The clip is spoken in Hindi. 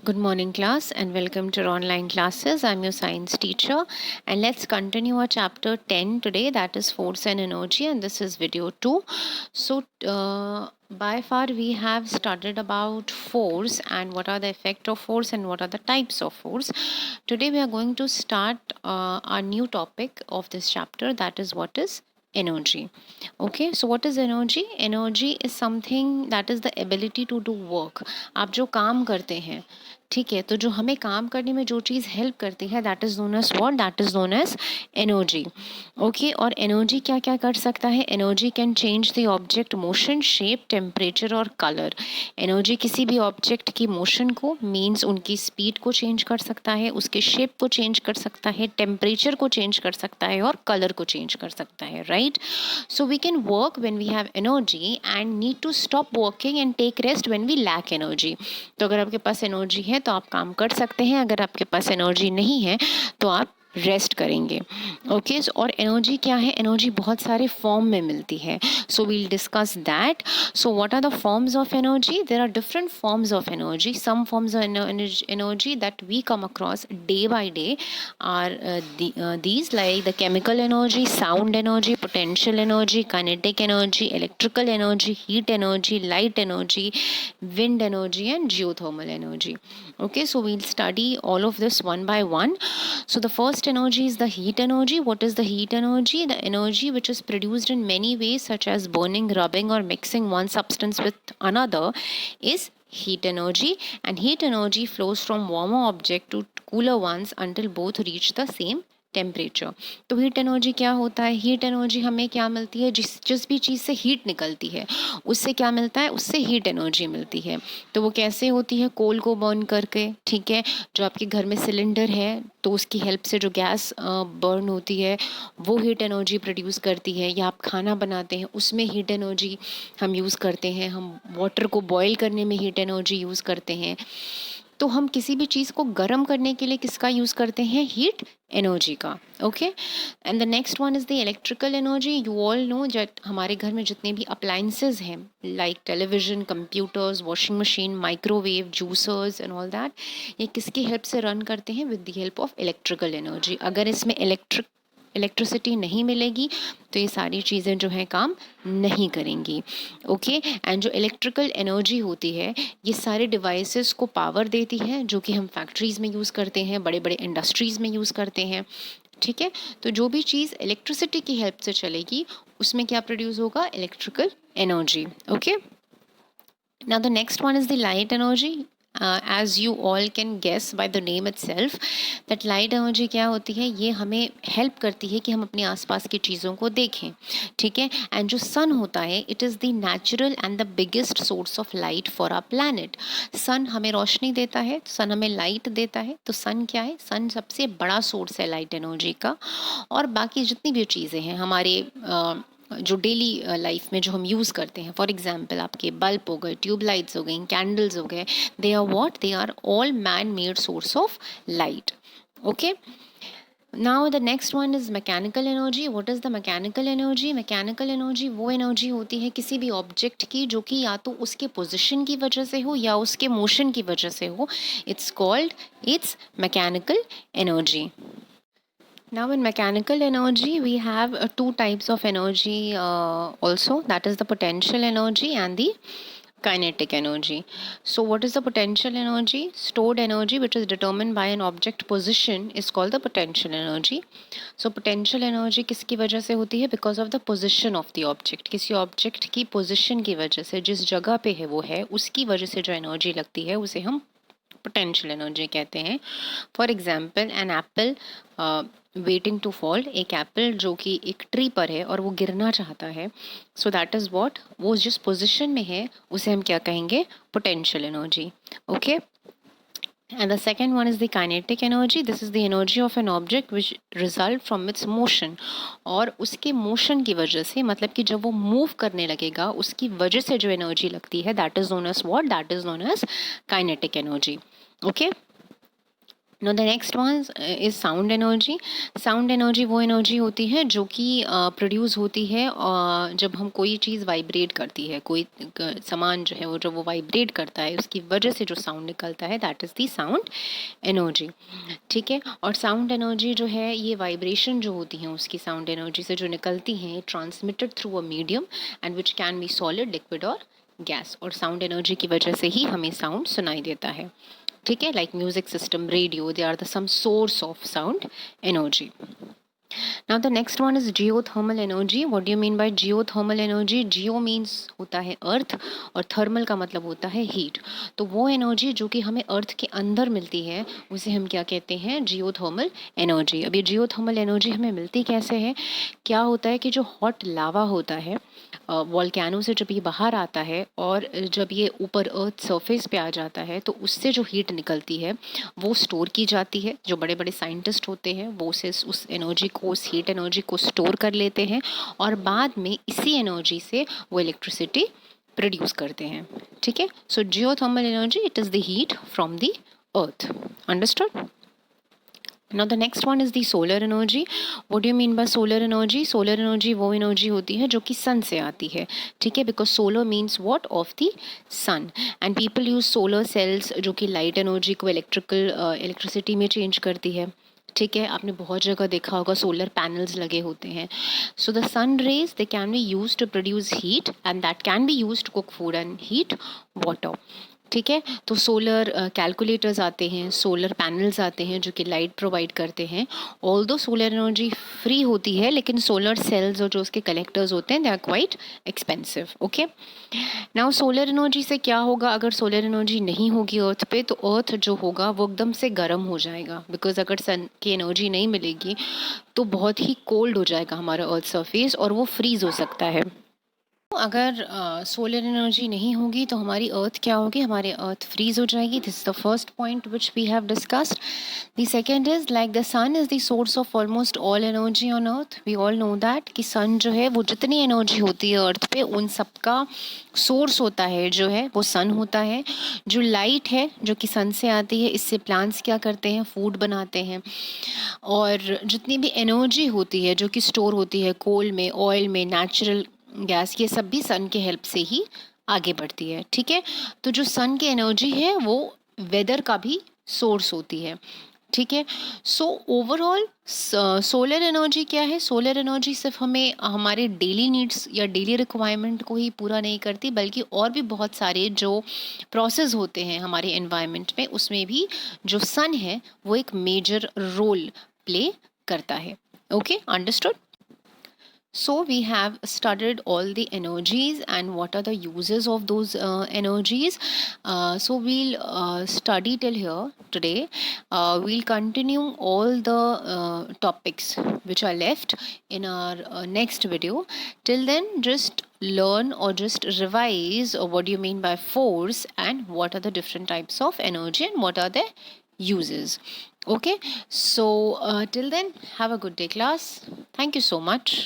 Good morning, class, and welcome to our online classes. I'm your science teacher, and let's continue our chapter 10 today, that is force and energy, and this is video 2. So, by far, we have studied about force and what are the effect of force and what are the types of force. Today, we are going to start our new topic of this chapter, that is what is energy. Okay, so what is energy? Energy is something that is the ability to do work. आप जो काम करते हैं, ठीक है, तो जो हमें काम करने में जो चीज़ हेल्प करती है that is known as what, that is known as energy. Okay, और एनर्जी क्या क्या कर सकता है? Energy can change the object motion, shape, temperature और कलर. एनर्जी किसी भी ऑब्जेक्ट की मोशन को, मीन्स उनकी स्पीड को चेंज कर सकता है, उसके शेप को चेंज कर सकता है, टेम्परेचर को चेंज कर सकता है और कलर को चेंज कर सकता है, right? So we can work when we have energy and need to stop working and take rest when we lack energy. तो अगर आपके पास एनर्जी है तो आप काम कर सकते हैं, अगर आपके पास एनर्जी नहीं है तो आप रेस्ट करेंगे. ओके, और एनर्जी क्या है? एनर्जी बहुत सारे फॉर्म में मिलती है. So we'll discuss that. So what are the forms of energy? There are different forms of energy. Some forms of energy that we come across day by day are these like the chemical energy, sound energy, potential energy, kinetic energy, electrical energy, heat energy, light energy, wind energy and geothermal energy. Okay, so we'll study all of this one by one. So the first energy is the heat energy. What is the heat energy? The energy which is produced in many ways such as burning, rubbing or mixing one substance with another is heat energy. And heat energy flows from warmer object to cooler ones until both reach the same temperature. तो हीट एनर्जी क्या होता है? हीट एनर्जी हमें क्या मिलती है? जिस भी चीज़ से हीट निकलती है उससे क्या मिलता है? उससे हीट एनर्जी मिलती है. तो वो कैसे होती है? कोल को बर्न करके, ठीक है, जो आपके घर में सिलेंडर है तो उसकी हेल्प से जो गैस बर्न होती है वो हीट एनर्जी प्रोड्यूस करती है. या आप खाना बनाते हैं उसमें हीट एनर्जी हम यूज़ करते हैं. हम वाटर को बॉयल करने में हीट एनर्जी यूज़ करते हैं. तो हम किसी भी चीज़ को गर्म करने के लिए किसका यूज़ करते हैं? हीट एनर्जी का. Okay, and the next one is the electrical energy. You all know that हमारे घर में जितने भी अप्लाइंसेज हैं like television, computers, washing machine, microwave, juicers and all that, ये किसकी हेल्प से रन करते हैं? With the help of electrical energy. अगर इसमें इलेक्ट्रिसिटी नहीं मिलेगी तो ये सारी चीज़ें जो हैं काम नहीं करेंगी. ओके, एंड जो इलेक्ट्रिकल एनर्जी होती है ये सारे डिवाइसेस को पावर देती है जो कि हम फैक्ट्रीज़ में यूज़ करते हैं, बड़े बड़े इंडस्ट्रीज़ में यूज़ करते हैं. ठीक है, तो जो भी चीज़ इलेक्ट्रिसिटी की हेल्प से चलेगी उसमें क्या प्रोड्यूस होगा? Electrical energy. Okay, now the next one is the light energy. As you all can guess by the name itself that light energy क्या होती है? ये हमें हेल्प करती है कि हम अपने आसपास की चीज़ों को देखें, ठीक है. एंड जो सन होता है it is the natural and the biggest source of light for our planet. Sun हमें रोशनी देता है, सन हमें लाइट देता है. तो सन क्या है? सन सबसे बड़ा सोर्स है लाइट एनर्जी का. और बाकी जितनी भी चीज़ें हैं हमारे जो डेली लाइफ में जो हम यूज़ करते हैं, फॉर एग्जांपल आपके बल्ब हो गए, ट्यूबलाइट्स हो गई, कैंडल्स हो गए, they are what? They are all man made source of light. Okay, now the next one is mechanical energy. What is the mechanical energy? Mechanical energy वो एनर्जी होती है किसी भी ऑब्जेक्ट की जो कि या तो उसके पोजिशन की वजह से हो या उसके मोशन की वजह से हो. It's called mechanical energy. Now in mechanical energy we have two types of energy also, that is the potential energy and the kinetic energy. So what is the potential energy? Stored energy which is determined by an object position is called the potential energy. So potential energy किसकी वजह से होती है? Because of the position of the object. किसी object की position की वजह से, जिस जगह पे है वो है उसकी वजह से जो energy लगती है उसे हम पोटेंशियल एनर्जी कहते हैं. For example an apple waiting to fall. एक एप्पल जो कि एक ट्री पर है और वो गिरना चाहता है. सो दैट इज़ व्हाट, वो जिस पोजीशन में है उसे हम क्या कहेंगे? Potential energy. Okay, and the second one is the kinetic energy. This is the energy of an object which result from its motion. और उसके मोशन की वजह से, मतलब कि जब वो मूव करने लगेगा उसकी वजह से जो एनर्जी लगती है that is known as what? That is known as kinetic energy. Okay, now the next one is sound energy. Sound energy वो एनर्जी होती है जो कि प्रोड्यूस होती है जब हम कोई चीज़ वाइब्रेट करती है, कोई सामान जो है वो जब वो वाइब्रेट करता है उसकी वजह से जो साउंड निकलता है that is the sound energy. ठीक है, और साउंड एनर्जी जो है ये वाइब्रेशन जो होती हैं उसकी साउंड एनर्जी से जो निकलती हैं transmitted through a medium and which can be solid, liquid और गैस। और साउंड एनर्जी की वजह से ही हमें साउंड सुनाई देता है। ठीक है, like music system, radio, they are the some source of sound energy. Now the next one is geothermal energy. What do you mean by geothermal energy? Geo means होता है अर्थ और थर्मल का मतलब होता है हीट। तो वो एनर्जी जो कि हमें अर्थ के अंदर मिलती है उसे हम क्या कहते हैं? Geothermal energy. अब ये जियोथर्मल एनर्जी हमें मिलती कैसे है? क्या होता है कि जो हॉट लावा होता है वॉल्केनो से जब ये बाहर आता है और जब ये ऊपर अर्थ सरफेस पे आ जाता है तो उससे जो हीट निकलती है वो स्टोर की जाती है। जो बड़े बड़े साइंटिस्ट होते हैं वो उस एनर्जी को, उस हीट एनर्जी को स्टोर कर लेते हैं और बाद में इसी एनर्जी से वो इलेक्ट्रिसिटी प्रोड्यूस करते हैं। ठीक है, so geothermal energy, it is the heat from the earth. Understood? Now the next one is the solar energy. What do you mean by solar energy? Solar energy वो एनर्जी होती है जो कि सन से आती है। ठीक है, because solar means what? Of the sun. And people use solar cells जो कि लाइट एनर्जी को इलेक्ट्रिसिटी में चेंज करती है। ठीक है, आपने बहुत जगह देखा होगा सोलर पैनल्स लगे होते हैं। So the sun rays they can be use to produce heat and that can be use to cook food and heat water. ठीक है, तो सोलर कैलकुलेटर्स आते हैं, सोलर पैनल्स आते हैं जो कि लाइट प्रोवाइड करते हैं। ऑल्दो सोलर एनर्जी फ्री होती है लेकिन सोलर सेल्स और जो उसके कलेक्टर्स होते हैं they are quite expensive. Okay, now solar energy से क्या होगा? अगर सोलर एनर्जी नहीं होगी अर्थ पे तो अर्थ जो होगा वो एकदम से गर्म हो जाएगा, बिकॉज अगर सन की एनर्जी नहीं मिलेगी तो बहुत ही कोल्ड हो जाएगा हमारा अर्थ सरफेस और वो फ्रीज हो सकता है। अगर सोलर एनर्जी नहीं होगी तो हमारी अर्थ क्या होगी? हमारी अर्थ फ्रीज हो जाएगी। This is the first point which we have discussed. The second is like the sun is the source of almost all energy on earth. We all know that कि सन जो है वो जितनी एनर्जी होती है अर्थ पे उन सबका सोर्स होता है जो है वो सन होता है। जो लाइट है जो कि सन से आती है, इससे प्लांट्स क्या करते हैं? फूड बनाते हैं। और जितनी भी एनर्जी होती है जो कि स्टोर होती है कोल में, ऑयल में, नेचुरल गैस, ये सब भी सन के हेल्प से ही आगे बढ़ती है। ठीक है, तो जो सन की एनर्जी है वो वेदर का भी सोर्स होती है। ठीक है, सो ओवरऑल सोलर एनर्जी क्या है? सोलर एनर्जी सिर्फ हमें हमारे डेली नीड्स या डेली रिक्वायरमेंट को ही पूरा नहीं करती बल्कि और भी बहुत सारे जो प्रोसेस होते हैं हमारे एनवायरनमेंट में उसमें भी जो सन है वो एक मेजर रोल प्ले करता है। Okay, understood? So we have studied all the energies and what are the uses of those energies. So we'll study till here today. We'll continue all the topics which are left in our next video. Till then, just learn or just revise what do you mean by force and what are the different types of energy and what are their uses. Okay, so till then, have a good day, class. Thank you so much.